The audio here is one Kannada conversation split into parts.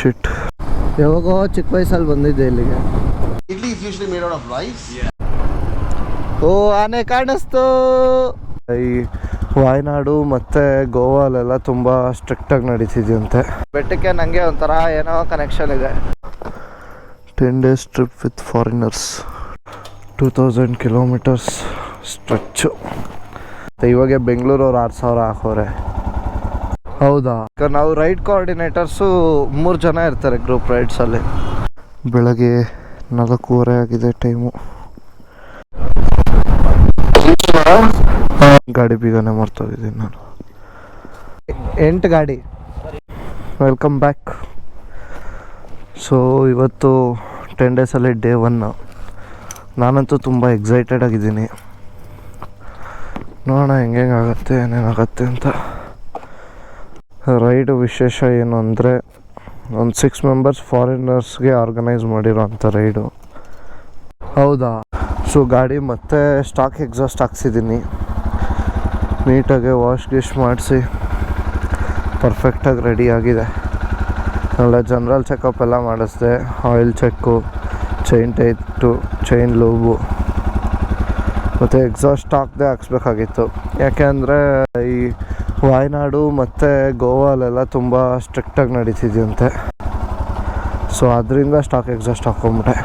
ಶಿಟ್. ಯಾವಾಗೋ ಚಿಕ್ಕ ವಯಸ್ಸಲ್ಲಿ ಬಂದಿದ್ದೆ ಇಲ್ಲಿಗೆ. Idli is usually made out of rice. ಓ ಆನೆ ಕಾಣಿಸ್ತು. ಈ ವಾಯನಾಡು ಮತ್ತು ಗೋವಾಲೆಲ್ಲ ತುಂಬ ಸ್ಟ್ರಿಕ್ಟಾಗಿ ನಡೀತಿದ್ಯಂತೆ. ಬೆಟ್ಟಕ್ಕೆ ನನಗೆ ಒಂಥರ ಏನೋ ಕನೆಕ್ಷನ್ ಇದೆ. 10 days trip with foreigners, 2000 kilometers stretch. ಇವಾಗೆ ಬೆಂಗಳೂರವ್ರು 6000 ಹಾಕೋರೆ. ಹೌದಾ? ನಾವು ರೈಡ್ ಕೋಆರ್ಡಿನೇಟರ್ಸು 3 ಜನ ಇರ್ತಾರೆ ಗ್ರೂಪ್ ರೈಡ್ಸಲ್ಲಿ. ಬೆಳಗ್ಗೆ 4:30 ಆಗಿದೆ ಟೈಮು. ಗಾಡಿ ಬೀಗನೆ ಮರ್ತೋಗಿದ್ದೀನಿ ನಾನು. 8 ಗಾಡಿ. Welcome back. ಸೊ ಇವತ್ತು 10 ಡೇಸಲ್ಲಿ ಡೇ 1. ನಾನಂತೂ ತುಂಬ ಎಕ್ಸೈಟೆಡ್ ಆಗಿದ್ದೀನಿ. ನೋಡೋಣ ಹೆಂಗಾಗುತ್ತೆ ಏನೇನಾಗುತ್ತೆ ಅಂತ. ರೈಡು ವಿಶೇಷ ಏನು ಅಂದರೆ ಒಂದು 6 ಮೆಂಬರ್ಸ್ ಫಾರಿನರ್ಸ್ಗೆ ಆರ್ಗನೈಸ್ ಮಾಡಿರೋ ಅಂಥ ರೈಡು. ಹೌದಾ? ಸೊ ಗಾಡಿ ಮತ್ತೆ ಸ್ಟಾಕ್ ಎಕ್ಸಾಸ್ಟ್ ಹಾಕ್ಸಿದ್ದೀನಿ. ನೀಟಾಗಿ ವಾಶ್ ಗಿಶ್ ಮಾಡಿಸಿ ಪರ್ಫೆಕ್ಟಾಗಿ ರೆಡಿ ಆಗಿದೆ. ಎಲ್ಲ ಜನರಲ್ ಚೆಕಪ್ ಎಲ್ಲ ಮಾಡಿಸ್ದೆ. Oil check, chain tight, chain lube ಮತ್ತು ಎಕ್ಸಾಸ್ಟ್ ಹಾಕದೆ ಹಾಕ್ಸ್ಬೇಕಾಗಿತ್ತು. ಯಾಕೆ ಅಂದರೆ ಈ ವಾಯನಾಡು ಮತ್ತು ಗೋವಾಲೆಲ್ಲ ತುಂಬ ಸ್ಟ್ರಿಕ್ಟಾಗಿ ನಡೀತಿದ್ಯಂತೆ. ಸೊ ಅದರಿಂದ ಸ್ಟಾಕ್ ಎಕ್ಸಾಸ್ಟ್ ಹಾಕ್ಕೊಂಬಿಟ್ಟೆ.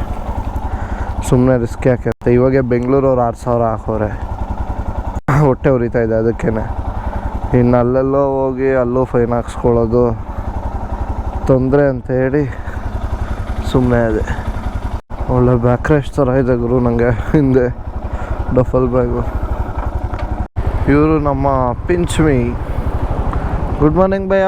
ಸುಮ್ಮನೆ ರಿಸ್ಕ್ ಯಾಕೆ ಅಂತ. ಇವಾಗೆ ಬೆಂಗಳೂರವ್ರು 6000 ಹಾಕೋರೆ. ಹೊಟ್ಟೆ ಉರಿತಾ ಇದೆ ಅದಕ್ಕೇ. ಇನ್ನು ಅಲ್ಲೆಲ್ಲೋ ಹೋಗಿ ಅಲ್ಲೂ ಫೈನ್ ಹಾಕ್ಸ್ಕೊಳ್ಳೋದು ತೊಂದರೆ ಅಂತ ಹೇಳಿ ಸುಮ್ಮನೆ ಅದೇ. ಒಳ್ಳೆ ಬ್ಯಾಕ್ ರೆಸ್ಟ್ ಥರ ಇದೆ ಗುರು ನನಗೆ. ಹಿಂದೆ ಡಫಲ್ ಬ್ಯಾಗು. ಇವರು ನಮ್ಮ ಪಿಂಚ್ಮಿ. ಗುಡ್ ಮಾರ್ನಿಂಗ್ ಭಯ್ಯ.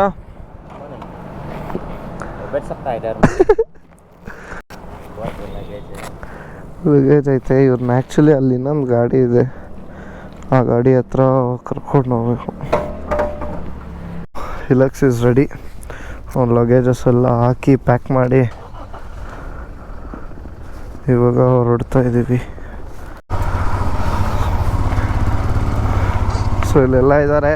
ಲಗೇಜ್ ಐತೆ. ಇವ್ರನ್ನ ಆ್ಯಕ್ಚುಲಿ ಅಲ್ಲಿ ಇನ್ನೊಂದು ಗಾಡಿ ಇದೆ, ಆ ಗಾಡಿ ಹತ್ರ ಕರ್ಕೊಂಡು ಹೋಗ್ಬೇಕು. ಹಿಲಕ್ಸ್ ಇಸ್ ರೆಡಿ. ಅವ್ನ ಲಗೇಜಸ್ ಎಲ್ಲ ಹಾಕಿ ಪ್ಯಾಕ್ ಮಾಡಿ ಇವಾಗ ಹೊರಡ್ತಾ ಇದ್ದೀವಿ. ಸೊ ಇಲ್ಲೆಲ್ಲ ಇದ್ದಾರೆ.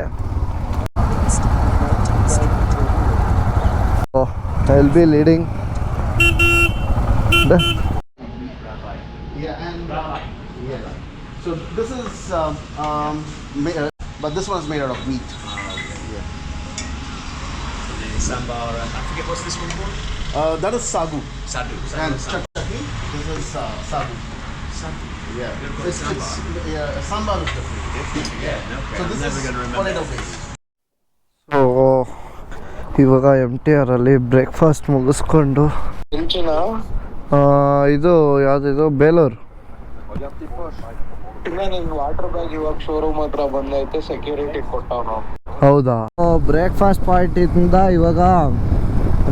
I'll be leading. So this is but this one is made out of meat. Yeah. Sambar, I forget what's this one called? That is sagu. Sadu. And chutney. This is sagu. Sagu. Yeah. It's sambar. Sambar is different. Yeah. Okay. So this I'm never is going to remember. potato based. So ಇವಾಗ MTRಲ್ಲಿ ಬ್ರೇಕ್ಫಾಸ್ಟ್ ಮುಗಿಸ್ಕೊಂಡು ಇದು ಯಾವುದಿದು ಬೇಲೂರು. ವಾಟರ್ ಬ್ಯಾಗ್ ಇವಾಗ ಶೋರೂಮ್ ಹತ್ರ ಬಂದೈತೆ, ಸೆಕ್ಯೂರಿಟಿ ಕೊಟ್ಟವನು. ಹೌದಾ? ಬ್ರೇಕ್ಫಾಸ್ಟ್ ಪಾಯಿಂಟಿಂದ ಇವಾಗ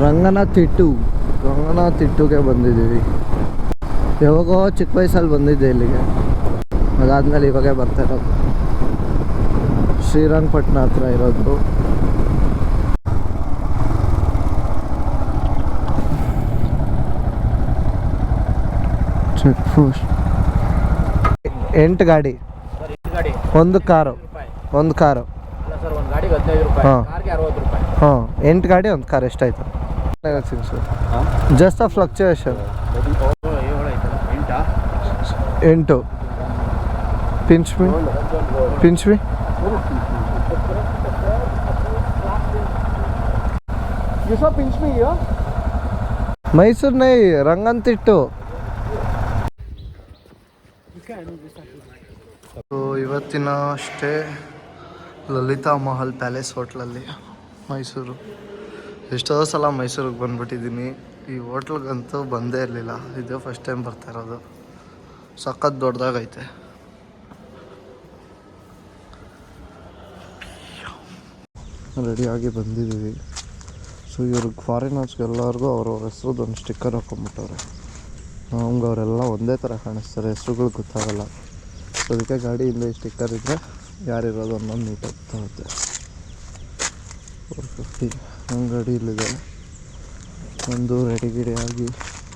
ರಂಗನಾಥಿಟ್ಟುಗೆ ಬಂದಿದ್ದೀವಿ. ಯಾವಾಗೋ ಚಿಕ್ಕ ವಯಸ್ಸಲ್ಲಿ ಬಂದಿದ್ದೆ ಇಲ್ಲಿಗೆ. ಅದಾದಮೇಲೆ ಇವಾಗೆ ಬರ್ತಾ ಇರೋದು. ಶ್ರೀರಂಗಪಟ್ಟಣ ಹತ್ರ ಇರೋದು. Check post. 8 ಗಾಡಿ, ಒಂದು ಕಾರು. ಹಾಂ 8 ಗಾಡಿ, ಒಂದು ಕಾರ್. ಎಷ್ಟಾಯ್ತು? Just a fluctuation. 8. ಪಿಂಚ್ಮಿ ಮೈಸೂರು ನೈ ರಂಗಂತಿಟ್ಟು. ಇವತ್ತಿನ ಸ್ಟೇ ಲಲಿತಾ ಮಹಲ್ ಪ್ಯಾಲೇಸ್ ಹೋಟ್ಲಲ್ಲಿ, ಮೈಸೂರು. ಎಷ್ಟೋ ಸಲ ಮೈಸೂರಿಗೆ ಬಂದುಬಿಟ್ಟಿದ್ದೀನಿ. ಈ ಹೋಟ್ಲಿಗಂತೂ ಬಂದೇ ಇರಲಿಲ್ಲ. ಇದೇ ಫಸ್ಟ್ ಟೈಮ್ ಬರ್ತಾ ಇರೋದು. ಸಖತ್ ದೊಡ್ಡದಾಗೈತೆ. ರೆಡಿಯಾಗಿ ಬಂದಿದ್ದೀವಿ. ಸೊ ಇವ್ರಿಗೆ ಫಾರಿನರ್ಸ್ಗೆ ಎಲ್ಲರಿಗೂ ಅವ್ರವ್ರ ಹೆಸ್ರದ್ದು ಒಂದು ಸ್ಟಿಕ್ಕರ್ ಹಾಕೊಂಡ್ಬಿಟ್ಟವ್ರೆ. ನಮ್ಗೆ ಅವರೆಲ್ಲ ಒಂದೇ ಥರ ಕಾಣಿಸ್ತಾರೆ, ಹೆಸ್ರುಗಳು ಗೊತ್ತಾಗಲ್ಲ. ಸೊ ಅದಕ್ಕೆ ಗಾಡಿಯಿಂದ ಈ ಸ್ಟಿಕ್ಕರ್ ಇದ್ದರೆ ಯಾರಿರೋದು ಅನ್ನೋದು ನೀಟಾಗಿ ಗೊತ್ತಾಗುತ್ತೆ. 450 ನಮ್ಮ ಗಾಡಿ ಇಲ್ಲಿದೆ. ಒಂದು ರೆಡಿಗಿಡಿಯಾಗಿ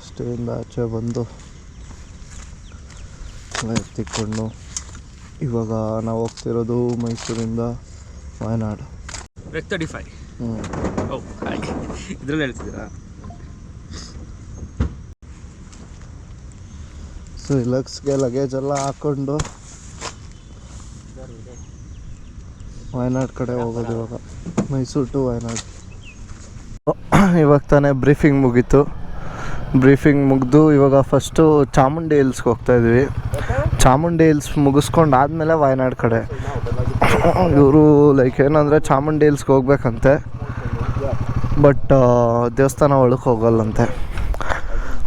ಸ್ಟೇಯಿಂದ ಆಚೆ ಬಂದು ಎತ್ತಿಕೊಂಡು ಇವಾಗ ನಾವು ಹೋಗ್ತಿರೋದು ಮೈಸೂರಿಂದ ವಾಯನಾಡು. F35. ಇದರಲ್ಲಿ ಹೇಳ್ತಿದ್ದೀರಾ? ರಿಲಕ್ಸ್ಗೆ ಲಗೇಜ್ ಎಲ್ಲ ಹಾಕ್ಕೊಂಡು ವಯನಾಡ್ ಕಡೆ ಹೋಗೋದು ಇವಾಗ. ಮೈಸೂರು ಟು ವಯನಾಡ್. ಇವಾಗ ತಾನೇ ಬ್ರೀಫಿಂಗ್ ಮುಗೀತು. ಬ್ರೀಫಿಂಗ್ ಮುಗಿದು ಇವಾಗ ಫಸ್ಟು ಚಾಮುಂಡಿ ಹಿಲ್ಸ್ಗೆ ಹೋಗ್ತಾಯಿದ್ವಿ. ಚಾಮುಂಡಿ ಹಿಲ್ಸ್ ಮುಗಿಸ್ಕೊಂಡು ಆದಮೇಲೆ ವಯನಾಡ್ ಕಡೆ. ಇವರು ಲೈಕ್ ಏನಂದರೆ ಚಾಮುಂಡಿ ಹಿಲ್ಸ್ಗೆ ಹೋಗ್ಬೇಕಂತೆ, ಬಟ್ ದೇವಸ್ಥಾನ ಒಳಗೆ ಹೋಗಲ್ಲಂತೆ.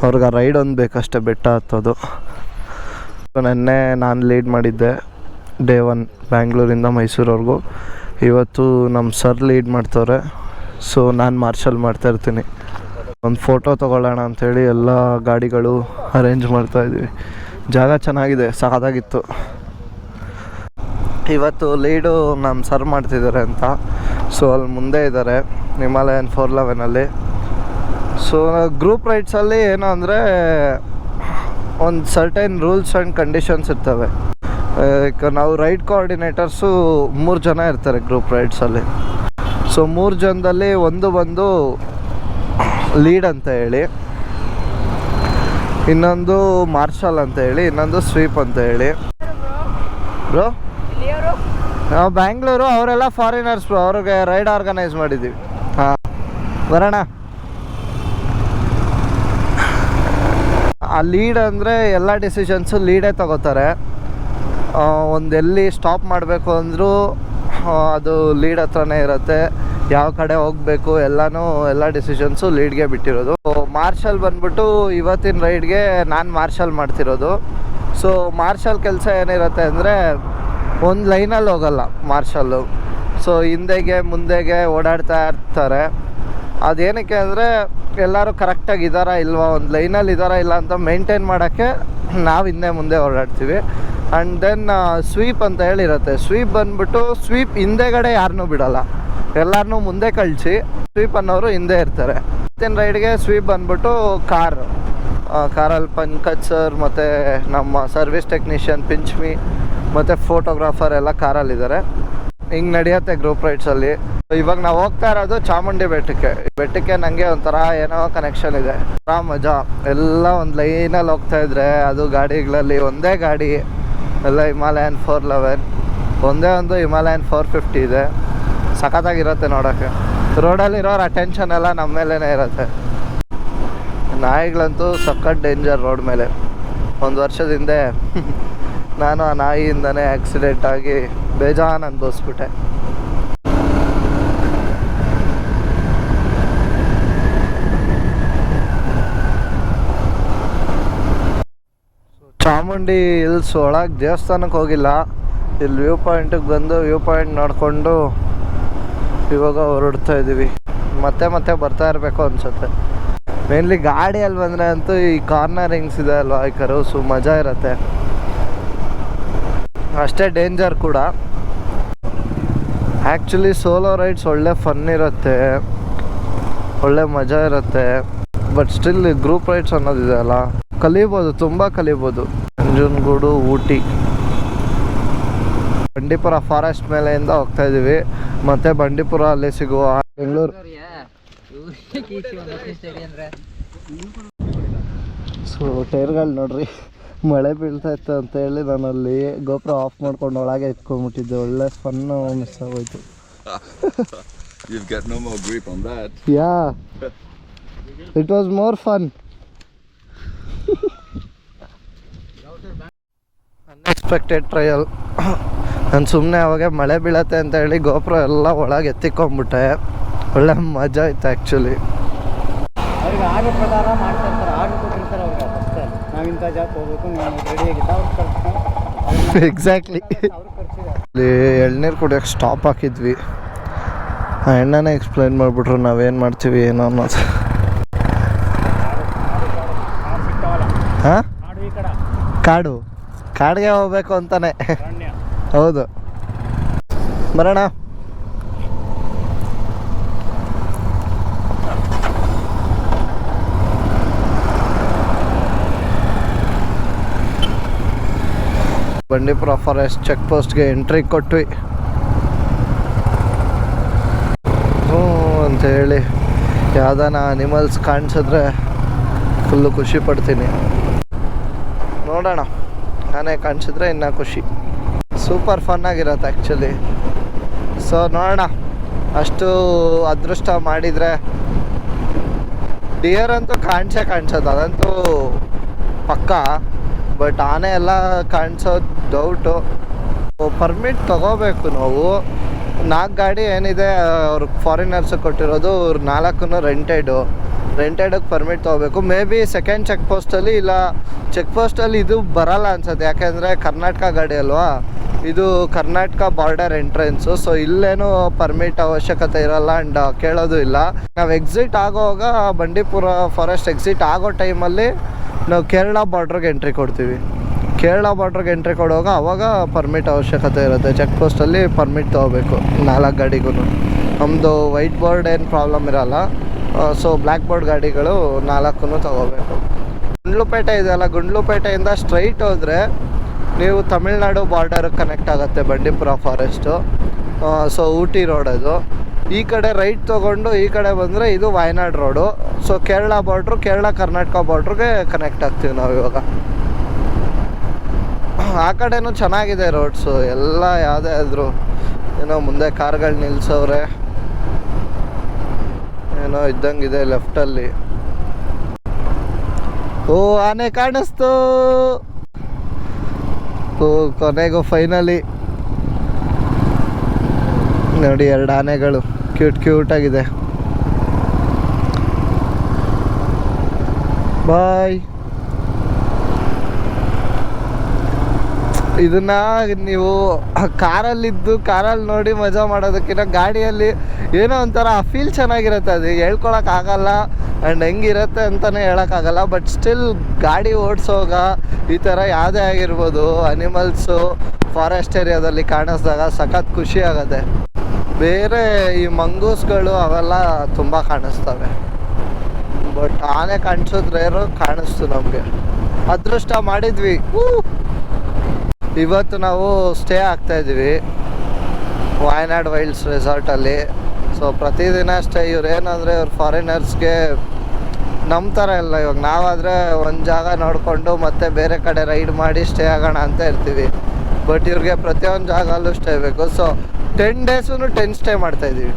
ಅವ್ರಿಗೆ ಆ ರೈಡ್ ಒಂದು ಬೇಕಷ್ಟೇ, ಬೆಟ್ಟ ಹತ್ತೋದು. ನೆನ್ನೆ ನಾನು ಲೀಡ್ ಮಾಡಿದ್ದೆ ಡೇ 1 ಬ್ಯಾಂಗ್ಳೂರಿಂದ ಮೈಸೂರವರೆಗೂ. ಇವತ್ತು ನಮ್ಮ ಸರ್ ಲೀಡ್ ಮಾಡ್ತವ್ರೆ, ಸೊ ನಾನು ಮಾರ್ಷಲ್ ಮಾಡ್ತಾಯಿರ್ತೀನಿ. ಒಂದು ಫೋಟೋ ತೊಗೊಳ್ಳೋಣ ಅಂಥೇಳಿ ಎಲ್ಲ ಗಾಡಿಗಳು ಅರೇಂಜ್ ಮಾಡ್ತಾಯಿದ್ವಿ. ಜಾಗ ಚೆನ್ನಾಗಿದೆ, ಸಾಕಾಗಿತ್ತು. ಇವತ್ತು ಲೀಡು ನಮ್ಮ ಸರ್ ಮಾಡ್ತಿದ್ದಾರೆ ಅಂತ, ಸೊ ಅಲ್ಲಿ ಮುಂದೆ ಇದ್ದಾರೆ ಹಿಮಾಲಯನ್ 411ಅಲ್ಲಿ. ಸೊ ಗ್ರೂಪ್ ರೈಡ್ಸಲ್ಲಿ ಏನು ಅಂದರೆ ಒಂದು ಸರ್ಟೈನ್ ರೂಲ್ಸ್ ಆ್ಯಂಡ್ ಕಂಡೀಷನ್ಸ್ ಇರ್ತವೆ. ಈಗ ನಾವು ರೈಡ್ ಕೋಆರ್ಡಿನೇಟರ್ಸು 3 ಜನ ಇರ್ತಾರೆ ಗ್ರೂಪ್ ರೈಡ್ಸಲ್ಲಿ. ಸೊ 3 ಜನದಲ್ಲಿ ಒಂದು ಬಂದು ಲೀಡ್ ಅಂತ ಹೇಳಿ, ಇನ್ನೊಂದು ಮಾರ್ಷಲ್ ಅಂತ ಹೇಳಿ, ಇನ್ನೊಂದು ಸ್ವೀಪ್ ಅಂತ ಹೇಳಿ. ಬ್ರೋ ನಾವು ಬ್ಯಾಂಗ್ಳೂರು, ಅವರೆಲ್ಲ ಫಾರಿನರ್ಸ್ ಬ್ರೋ, ಅವ್ರಿಗೆ ರೈಡ್ ಆರ್ಗನೈಸ್ ಮಾಡಿದ್ದೀವಿ. ಹಾಂ ಬರೋಣ. ಆ ಲೀಡ್ ಅಂದರೆ ಎಲ್ಲ ಡಿಸಿಷನ್ಸು ಲೀಡೇ ತಗೋತಾರೆ. ಒಂದು ಎಲ್ಲಿ ಸ್ಟಾಪ್ ಮಾಡಬೇಕು ಅಂದರೂ ಅದು ಲೀಡ್ ಹತ್ರನೇ ಇರುತ್ತೆ. ಯಾವ ಕಡೆ ಹೋಗಬೇಕು ಎಲ್ಲ ಡಿಸಿಷನ್ಸು ಲೀಡ್ಗೆ ಬಿಟ್ಟಿರೋದು. ಮಾರ್ಷಲ್ ಬಂದ್ಬಿಟ್ಟು ಇವತ್ತಿನ ರೈಡ್ಗೆ ನಾನು ಮಾರ್ಷಲ್ ಮಾಡ್ತಿರೋದು. ಸೊ ಮಾರ್ಷಲ್ ಕೆಲಸ ಏನಿರುತ್ತೆ ಅಂದರೆ ಒಂದು ಲೈನಲ್ಲಿ ಹೋಗಲ್ಲ ಮಾರ್ಷಲ್ಲು. ಸೊ ಹಿಂದೆಗೆ ಮುಂದೆಗೆ ಓಡಾಡ್ತಾ ಇರ್ತಾರೆ. ಅದೇನಕ್ಕೆ ಅಂದರೆ ಎಲ್ಲರೂ ಕರೆಕ್ಟಾಗಿ ಇದ್ದಾರಾ ಇಲ್ವಾ, ಒಂದು ಲೈನಲ್ಲಿ ಇದ್ದಾರಾ ಇಲ್ಲ ಅಂತ ಮೇಂಟೈನ್ ಮಾಡೋಕ್ಕೆ ನಾವು ಹಿಂದೆ ಮುಂದೆ ಓಡಾಡ್ತೀವಿ. ಆ್ಯಂಡ್ ದೆನ್ ಸ್ವೀಪ್ ಅಂತ ಹೇಳಿರುತ್ತೆ. ಸ್ವೀಪ್ ಬಂದ್ಬಿಟ್ಟು ಸ್ವೀಪ್ ಹಿಂದೆಗಡೆ ಯಾರನ್ನೂ ಬಿಡೋಲ್ಲ, ಎಲ್ಲರನ್ನೂ ಮುಂದೆ ಕಳಿಸಿ ಸ್ವೀಪ್ ಅನ್ನೋರು ಹಿಂದೆ ಇರ್ತಾರೆ. ಇವತ್ತಿನ ರೈಡ್ಗೆ ಸ್ವೀಪ್ ಬಂದ್ಬಿಟ್ಟು ಕಾರಲ್ಲಿ ಪಂಕಜ್ ಸರ್ ಮತ್ತು ನಮ್ಮ ಸರ್ವಿಸ್ ಟೆಕ್ನಿಷಿಯನ್ ಪಿಂಚ್ಮಿ ಮತ್ತು ಫೋಟೋಗ್ರಾಫರ್ ಎಲ್ಲ ಕಾರಲ್ಲಿದ್ದಾರೆ. ಹಿಂಗೆ ನಡೆಯುತ್ತೆ ಗ್ರೂಪ್ ರೈಡ್ಸಲ್ಲಿ. ಇವಾಗ ನಾವು ಹೋಗ್ತಾ ಇರೋದು ಚಾಮುಂಡಿ ಬೆಟ್ಟಕ್ಕೆ ನನಗೆ ಒಂಥರ ಏನೋ ಕನೆಕ್ಷನ್ ಇದೆ. ಮಜಾ. ಎಲ್ಲ ಒಂದು ಲೈನಲ್ಲಿ ಹೋಗ್ತಾ ಇದ್ರೆ ಅದು ಗಾಡಿಗಳಲ್ಲಿ ಒಂದೇ ಗಾಡಿ ಎಲ್ಲ ಹಿಮಾಲಯನ್ 411, ಒಂದೇ ಒಂದು ಹಿಮಾಲಯನ್ 450 ಇದೆ. ಸಖತ್ತಾಗಿರುತ್ತೆ ನೋಡೋಕ್ಕೆ. ರೋಡಲ್ಲಿರೋರ ಅಟೆನ್ಷನ್ ಎಲ್ಲ ನಮ್ಮ ಮೇಲೇ ಇರುತ್ತೆ. ನಾಯಿಗಳಂತೂ ಸಖತ್ ಡೇಂಜರ್ ರೋಡ್ ಮೇಲೆ. ಒಂದು ವರ್ಷದ ಹಿಂದೆ ನಾನು ಆ ನಾಯಿಯಿಂದನೇ ಆಕ್ಸಿಡೆಂಟ್ ಆಗಿ ಬೇಜಾನ್ ಅನ್ಭವಿಸ್ಬಿಟ್ಟೆ. ಚಾಮುಂಡಿ ಹಿಲ್ಸ್ ಒಳಗೆ ದೇವಸ್ಥಾನಕ್ಕೆ ಹೋಗಿಲ್ಲ. ಇಲ್ಲಿ ವ್ಯೂ ಪಾಯಿಂಟಿಗೆ ಬಂದು ವ್ಯೂ ಪಾಯಿಂಟ್ ನೋಡಿಕೊಂಡು ಇವಾಗ ಹೊರಡ್ತಾ ಇದ್ದೀವಿ. ಮತ್ತೆ ಬರ್ತಾ ಇರಬೇಕು ಅನಿಸುತ್ತೆ. ಮೇನ್ಲಿ ಗಾಡಿಯಲ್ಲಿ ಬಂದರೆ ಅಂತೂ ಈ ಕಾರ್ನರಿಂಗ್ಸ್ ಇದೆ ಅಲ್ವಾ, ಈ ಕರೋಸು ಮಜಾ ಇರುತ್ತೆ. ಅಷ್ಟೇ ಡೇಂಜರ್ ಕೂಡ. ಆ್ಯಕ್ಚುಲಿ ಸೋಲೋ ರೈಡ್ಸ್ ಒಳ್ಳೆ ಫನ್ ಇರುತ್ತೆ, ಒಳ್ಳೆ ಮಜಾ ಇರುತ್ತೆ. ಬಟ್ ಸ್ಟಿಲ್ ಗ್ರೂಪ್ ರೈಡ್ಸ್ ಅನ್ನೋದಿದೆ ಅಲ್ಲ, ಕಲಿಬೋದು, ತುಂಬ ಕಲಿಬೋದು. ನಂಜನಗೂಡು, ಊಟಿ, ಬಂಡೀಪುರ ಫಾರೆಸ್ಟ್ ಮೇಲೆಯಿಂದ ಹೋಗ್ತಾ ಇದ್ದೀವಿ. ಮತ್ತು ಬಂಡೀಪುರ ಅಲ್ಲಿ ಸಿಗುವ ಬೆಂಗಳೂರು. ಸೊ ಟೈರ್ಗಳು ನೋಡ್ರಿ, ಮಳೆ ಬೀಳ್ತಾ ಇತ್ತು ಅಂತ ಹೇಳಿ ನಾನು ಅಲ್ಲಿ ಗೋಪುರ ಆಫ್ ಮಾಡ್ಕೊಂಡು ಒಳಗೆ ಎತ್ಕೊಂಡ್ಬಿಟ್ಟಿದ್ದೆ. ಒಳ್ಳೆ ಫನ್ನು ಮಿಸ್ ಆಗೋಯ್ತು. You've got no more grip on that. Yeah, it was more fun. Unexpected trial. ನಾನು ಸುಮ್ಮನೆ ಅವಾಗ ಮಳೆ ಬೀಳತ್ತೆ ಅಂತ ಹೇಳಿ ಗೋಪುರ ಎಲ್ಲ ಒಳಗೆ ಎತ್ತಿಕೊಂಡ್ಬಿಟ್ಟೆ. ಒಳ್ಳೆ ಮಜಾ ಇತ್ತು ಆ್ಯಕ್ಚುಲಿ. ಅವ್ರಿಗೆ ಆರ್ಡರ್ ಪ್ರಕಾರ ಮಾಡ್ತಾ ಇರ್ತಾರೆ, ಆರ್ಡರ್ ಕೊಟ್ಟಿರ್ತಾರೆ ಅವ್ರಿಗೆ. ಫಸ್ಟೇ ನಾವಿಂಥ ಜಾಕ್ ಹೋಗ್ಬೇಕು, ನೀವು ರೆಡಿಯಾಗಿದ್ದ ಅವ್ರು ಕರ್ಸ್ಕೊಂಡು ಎಕ್ಸಾಕ್ಟ್ಲಿ. ಅವ್ರು ಖರ್ಚಿದೆ. ಇಲ್ಲಿ ಎಳ್ನೀರು ಕುಡಿಯೋಕ್ಕೆ ಸ್ಟಾಪ್ ಹಾಕಿದ್ವಿ. ಆ ಎಣ್ಣೆನೇ ಎಕ್ಸ್ಪ್ಲೈನ್ ಮಾಡಿಬಿಟ್ರು ನಾವೇನು ಮಾಡ್ತೀವಿ ಏನೋ ಅನ್ನೋದು. ಹಾಂ, ಕಾಡಿಗೆ ಹೋಗ್ಬೇಕು ಅಂತಾನೆ. ಹೌದು, ಬರೋಣ. ಬಂಡೀಪುರ ಫಾರೆಸ್ಟ್ ಚೆಕ್ ಪೋಸ್ಟ್ಗೆ ಎಂಟ್ರಿ ಕೊಟ್ವಿ ಅಂತ ಹೇಳಿ. ಯಾವ್ದಾನ ಅನಿಮಲ್ಸ್ ಕಾಣಿಸಿದ್ರೆ ಫುಲ್ಲು ಖುಷಿ ಪಡ್ತೀನಿ. ನೋಡೋಣ, ಆನೆ ಕಾಣಿಸಿದ್ರೆ ಇನ್ನೂ ಖುಷಿ. Super ಫನ್ನಾಗಿರತ್ತೆ actually. ಸೊ ನೋಡೋಣ, ಅಷ್ಟು ಅದೃಷ್ಟ ಮಾಡಿದರೆ ಡಿಯರ್ ಅಂತೂ ಕಾಣಿಸೋದು ಅದಂತೂ ಪಕ್ಕ. ಬಟ್ ಆನೆ ಎಲ್ಲ ಕಾಣಿಸೋದು ಡೌಟು. ಪರ್ಮಿಟ್ ತೊಗೋಬೇಕು ನಾವು. 4 ಗಾಡಿ ಏನಿದೆ ಅವ್ರಿಗೆ ಫಾರಿನರ್ಸ್ ಕೊಟ್ಟಿರೋದು, 4 ರೆಂಟೆಡಿಗೆ ಪರ್ಮಿಟ್ ತೊಗೋಬೇಕು. ಮೇ ಬಿ ಸೆಕೆಂಡ್ ಚೆಕ್ ಪೋಸ್ಟಲ್ಲಿ ಇಲ್ಲ ಚೆಕ್ ಪೋಸ್ಟಲ್ಲಿ ಇದು ಬರಲ್ಲ ಅನ್ಸುತ್ತೆ, ಯಾಕೆಂದರೆ ಕರ್ನಾಟಕ ಗಾಡಿ ಅಲ್ವಾ, ಇದು ಕರ್ನಾಟಕ ಬಾರ್ಡರ್ ಎಂಟ್ರೆನ್ಸು. ಸೊ ಇಲ್ಲೇನು ಪರ್ಮಿಟ್ ಅವಶ್ಯಕತೆ ಇರಲ್ಲ ಆ್ಯಂಡ್ ಕೇಳೋದು ಇಲ್ಲ. ನಾವು ಎಕ್ಸಿಟ್ ಆಗೋವಾಗ ಬಂಡೀಪುರ ಫಾರೆಸ್ಟ್ ಎಕ್ಸಿಟ್ ಆಗೋ ಟೈಮಲ್ಲಿ ನಾವು ಕೇರಳ ಬಾರ್ಡ್ರಿಗೆ ಎಂಟ್ರಿ ಕೊಡ್ತೀವಿ. ಕೇರಳ ಬಾರ್ಡ್ರಿಗೆ ಎಂಟ್ರಿ ಕೊಡುವಾಗ ಅವಾಗ ಪರ್ಮಿಟ್ ಅವಶ್ಯಕತೆ ಇರುತ್ತೆ. ಚೆಕ್ ಪೋಸ್ಟಲ್ಲಿ ಪರ್ಮಿಟ್ ತೊಗೋಬೇಕು 4 ಗಾಡಿಗೂ. ನಮ್ಮದು ವೈಟ್ ಬೋರ್ಡ್ ಏನು ಪ್ರಾಬ್ಲಮ್ ಇರಲ್ಲ. ಸೊ ಬ್ಲ್ಯಾಕ್ ಬೋರ್ಡ್ ಗಾಡಿಗಳು 4 ತೊಗೋಬೇಕು. ಗುಂಡ್ಲುಪೇಟೆ ಇದೆಯಲ್ಲ, ಗುಂಡ್ಲುಪೇಟೆಯಿಂದ ಸ್ಟ್ರೈಟ್ ಹೋದರೆ ನೀವು ತಮಿಳ್ನಾಡು ಬಾರ್ಡರ್ಗೆ ಕನೆಕ್ಟ್ ಆಗುತ್ತೆ Bandipur forest. So Ooty road ಅದು. ಈ ಕಡೆ ರೈಟ್ ತೊಗೊಂಡು ಈ ಕಡೆ ಬಂದರೆ ಇದು Wayanad road. So Kerala border, Kerala Karnataka ಬಾರ್ಡ್ರಿಗೆ ಕನೆಕ್ಟ್ ಆಗ್ತೀವಿ ನಾವು ಇವಾಗ. ಆ ಕಡೆನೂ ಚೆನ್ನಾಗಿದೆ ರೋಡ್ಸು ಎಲ್ಲ. ಯಾವುದೇ ಆದರೂ ಏನೋ ಮುಂದೆ ಕಾರ್ಗಳು ನಿಲ್ಸವ್ರೆ, ಏನೋ ಇದ್ದಂಗಿದೆ ಲೆಫ್ಟಲ್ಲಿ. ಓ ಆನೆ ಕಾಣಿಸ್ತು. ಓ ಕೊನೆಗೂ ಫೈನಲಿ ನೋಡಿ 2 ಆನೆಗಳು ಕ್ಯೂಟಾಗಿದೆ. ಬಾಯ್. ಇದನ್ನ ನೀವು ಕಾರಲ್ಲಿ ನೋಡಿ ಮಜಾ ಮಾಡೋದಕ್ಕಿಂತ ಗಾಡಿಯಲ್ಲಿ ಏನೋ ಒಂಥರ ಫೀಲ್ ಚೆನ್ನಾಗಿರುತ್ತೆ. ಅದು ಹೇಳ್ಕೊಳಕ್ಕಾಗಲ್ಲ ಆ್ಯಂಡ್ ಹೆಂಗಿರುತ್ತೆ ಅಂತಲೇ ಹೇಳೋಕ್ಕಾಗಲ್ಲ. ಬಟ್ ಸ್ಟಿಲ್ ಗಾಡಿ ಓಡಿಸೋವಾಗ ಈ ಥರ ಯಾವುದೇ ಆಗಿರ್ಬೋದು ಅನಿಮಲ್ಸು ಫಾರೆಸ್ಟ್ ಏರಿಯಾದಲ್ಲಿ ಕಾಣಿಸ್ದಾಗ ಸಖತ್ ಖುಷಿ ಆಗುತ್ತೆ. ಬೇರೆ ಈ ಮಂಗೂಸ್ಗಳು ಅವೆಲ್ಲ ತುಂಬ ಕಾಣಿಸ್ತವೆ, ಬಟ್ ಆನೆ ಕಾಣಿಸೋದು ರೇರು. ಕಾಣಿಸ್ತು ನಮಗೆ, ಅದೃಷ್ಟ ಮಾಡಿದ್ವಿ. ಇವತ್ತು ನಾವು ಸ್ಟೇ ಆಗ್ತಾಯಿದ್ದೀವಿ ವಾಯನಾಡ್ ವೈಲ್ಡ್ಸ್ ರೆಸಾರ್ಟಲ್ಲಿ. ಸೊ ಪ್ರತಿದಿನ ಸ್ಟೇ. ಇವ್ರೇನಂದರೆ ಇವ್ರು ಫಾರಿನರ್ಸ್ಗೆ ನಮ್ಮ ಥರ ಇಲ್ಲ. ಇವಾಗ ನಾವಾದರೆ ಒಂದು ಜಾಗ ನೋಡಿಕೊಂಡು ಮತ್ತೆ ಬೇರೆ ಕಡೆ ರೈಡ್ ಮಾಡಿ ಸ್ಟೇ ಆಗೋಣ ಅಂತ ಇರ್ತೀವಿ. ಬಟ್ ಇವ್ರಿಗೆ ಪ್ರತಿಯೊಂದು ಜಾಗಲ್ಲೂ ಸ್ಟೇ ಬೇಕು. ಸೊ 10 ಡೇಸೂ 10 ಸ್ಟೇ ಮಾಡ್ತಾಯಿದ್ದೀವಿ.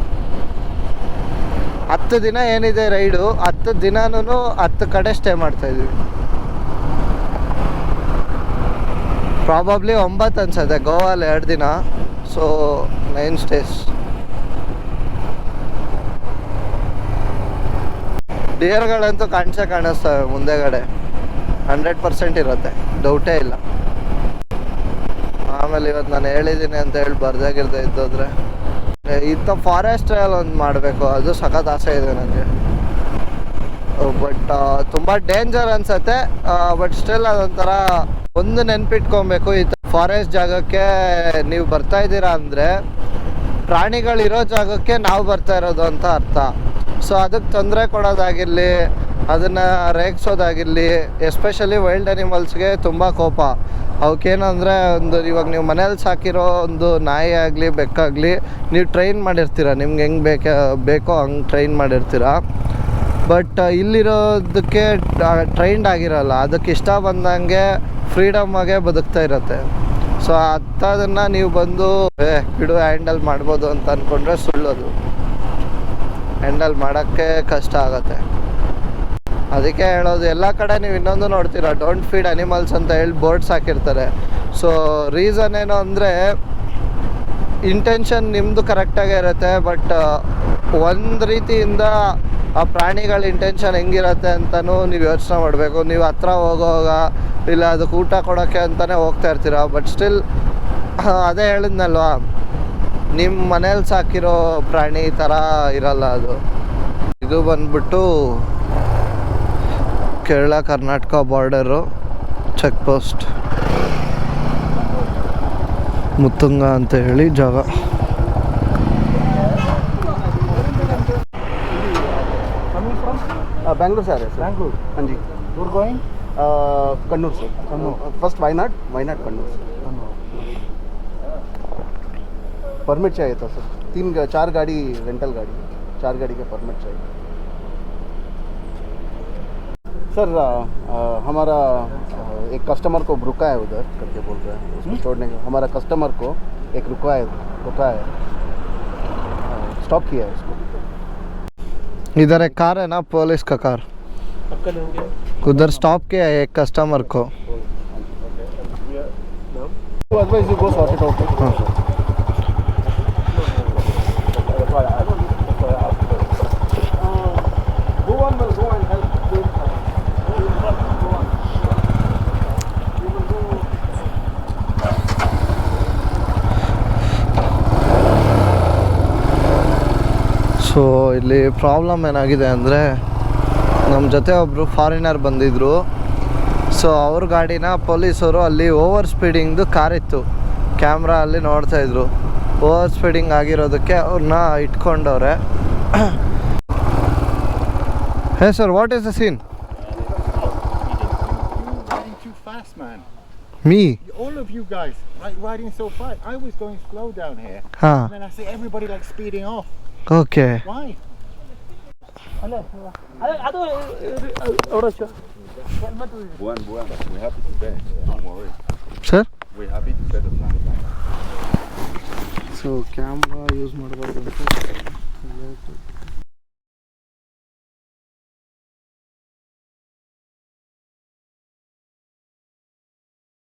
10 ದಿನ ಏನಿದೆ ರೈಡು, 10 ದಿನನೂ 10 ಕಡೆ ಸ್ಟೇ ಮಾಡ್ತಾಯಿದ್ದೀವಿ. ಪ್ರಾಬಬ್ಲಿ 9 ಅನ್ಸುತ್ತೆ, ಗೋವಾಲ್ಲಿ 2 ದಿನ. So 9 stays. ಡಿಯರ್ಗಳಂತೂ ಕಾಣಿಸ್ತವೆ ಮುಂದೆಗಡೆ, 100% ಇರುತ್ತೆ, ಡೌಟೇ ಇಲ್ಲ. ಆಮೇಲೆ ಇವತ್ತು ನಾನು ಹೇಳಿದ್ದೀನಿ ಅಂತ ಹೇಳಿ ಬರ್ದಾಗಿರ್ದೆ ಇದ್ದೋದ್ರೆ ಇಂಥ ಫಾರೆಸ್ಟ್ ಟ್ರಯಲ್ ಒಂದು ಮಾಡಬೇಕು, ಅದು ಸಖತ್ ಆಸೆ ಇದೆ ನನಗೆ. ಬಟ್ ತುಂಬ ಡೇಂಜರ್ ಅನ್ಸತ್ತೆ. ಬಟ್ ಸ್ಟಿಲ್ ಅದೊಂಥರ ಒಂದು ನೆನ್ಪಿಟ್ಕೊಬೇಕು, ಈ ಫಾರೆಸ್ಟ್ ಜಾಗಕ್ಕೆ ನೀವು ಬರ್ತಾ ಇದ್ದೀರಾ ಅಂದರೆ ಪ್ರಾಣಿಗಳಿರೋ ಜಾಗಕ್ಕೆ ನಾವು ಬರ್ತಾ ಇರೋದು ಅಂತ ಅರ್ಥ. ಸೊ ಅದಕ್ಕೆ ತೊಂದರೆ ಕೊಡೋದಾಗಿರಲಿ, ಅದನ್ನು ರೇಗಿಸೋದಾಗಿರಲಿ, ಎಸ್ಪೆಷಲಿ ವೈಲ್ಡ್ ಅನಿಮಲ್ಸ್ಗೆ ತುಂಬ ಕೋಪ. ಅವಕ್ಕೇನಂದರೆ ಒಂದು ಇವಾಗ ನೀವು ಮನೇಲಿ ಸಾಕಿರೋ ಒಂದು ನಾಯಿ ಆಗಲಿ ಬೆಕ್ಕಾಗಲಿ ನೀವು ಟ್ರೈನ್ ಮಾಡಿರ್ತೀರ, ನಿಮ್ಗೆ ಹೆಂಗೆ ಬೇಕೋ ಹಂಗೆ ಟ್ರೈನ್ ಮಾಡಿರ್ತೀರ. ಬಟ್ ಇಲ್ಲಿರೋದಕ್ಕೆ ಟ್ರೈನ್ಡ್ ಆಗಿರೋಲ್ಲ, ಅದಕ್ಕೆ ಇಷ್ಟ ಬಂದಂಗೆ ಫ್ರೀಡಮ್ಮಾಗೆ ಬದುಕ್ತಾ ಇರುತ್ತೆ. ಸೊ ಅಂಥದನ್ನು ನೀವು ಬಂದು ಬಿಡು ಹ್ಯಾಂಡಲ್ ಮಾಡ್ಬೋದು ಅಂತ ಅಂದ್ಕೊಂಡ್ರೆ ಸುಳ್ಳೋದು. ಹ್ಯಾಂಡಲ್ ಮಾಡೋಕ್ಕೆ ಕಷ್ಟ ಆಗುತ್ತೆ. ಅದಕ್ಕೆ ಹೇಳೋದು, ಎಲ್ಲ ಕಡೆ ನೀವು ಇನ್ನೊಂದು ನೋಡ್ತೀರಾ, ಡೋಂಟ್ ಫೀಡ್ ಅನಿಮಲ್ಸ್ ಅಂತ ಹೇಳಿ ಬೋರ್ಡ್ಸ್ ಹಾಕಿರ್ತಾರೆ. ಸೊ ರೀಸನ್ ಏನು ಅಂದರೆ ಇಂಟೆನ್ಷನ್ ನಿಮ್ಮದು ಕರೆಕ್ಟಾಗೇ ಇರುತ್ತೆ, ಬಟ್ ಒಂದು ರೀತಿಯಿಂದ ಆ ಪ್ರಾಣಿಗಳ ಇಂಟೆನ್ಷನ್ ಹೆಂಗಿರುತ್ತೆ ಅಂತಲೂ ನೀವು ಯೋಚನೆ ಮಾಡಬೇಕು. ನೀವು ಹತ್ರ ಹೋಗೋವಾಗ ಇಲ್ಲ ಅದಕ್ಕೆ ಊಟ ಕೊಡೋಕ್ಕೆ ಅಂತಲೇ ಹೋಗ್ತಾ ಇರ್ತೀರ. ಬಟ್ ಸ್ಟಿಲ್ ಅದೇ ಹೇಳಿದ್ನಲ್ವ, ನಿಮ್ಮ ಮನೇಲಿ ಸಾಕಿರೋ ಪ್ರಾಣಿ ಥರ ಇರಲ್ಲ ಅದು. ಇದು ಬಂದ್ಬಿಟ್ಟು Kerala Karnataka border check post, Muthanga ಅಂತ ಹೇಳಿ ಜಾಗ. Bangalore से आ रहे हैं सर. Bangalore. हाँ जी. You're going? कन्नूर से. Kannur. फर्स्ट वायनाड, कन्नूर से. परमिट चाहिए था सर. 4 गाड़ी रेंटल गाड़ी, 4 गाड़ी का परमिट चाहिए सर. हमारा एक कस्टमर को रुका है उधर करके बोल रहा है उसको छोड़ने का। हमारा कस्टमर को एक रुका है स्टॉप किया है उसको। इधर एक कार है ना, पुलिस का कार, उधर स्टॉप किया है एक कस्टमर को। Otherwise you go sort it out. Go on, will go and help. So ಇಲ್ಲಿ ಪ್ರಾಬ್ಲಮ್ ಏನಾಗಿದೆ ಅಂದರೆ, ನಮ್ಮ ಜೊತೆ ಒಬ್ಬರು ಫಾರಿನರ್ ಬಂದಿದ್ದರು. ಸೊ ಅವ್ರ ಗಾಡಿನ ಪೊಲೀಸರು ಅಲ್ಲಿ ಓವರ್ ಸ್ಪೀಡಿಂಗ್ದು ಕಾರ್ ಇತ್ತು, ಕ್ಯಾಮ್ರಾ ಅಲ್ಲಿ ನೋಡ್ತಾಯಿದ್ರು. ಓವರ್ ಸ್ಪೀಡಿಂಗ್ ಆಗಿರೋದಕ್ಕೆ ಅವ್ರನ್ನ ಇಟ್ಕೊಂಡವ್ರೆ. Hey sir, what is the scene? Riding too fast, man. Me? All of you guys like riding so fast. I was going slow down here. ಹಾಂ, And then I see everybody like speeding off. Okay. Why? Buwan, we're happy to pay. Don't worry. Sir, We're happy to pay the fine. So camera use ಮಾಡಬಾರ್ದು ಅಂತ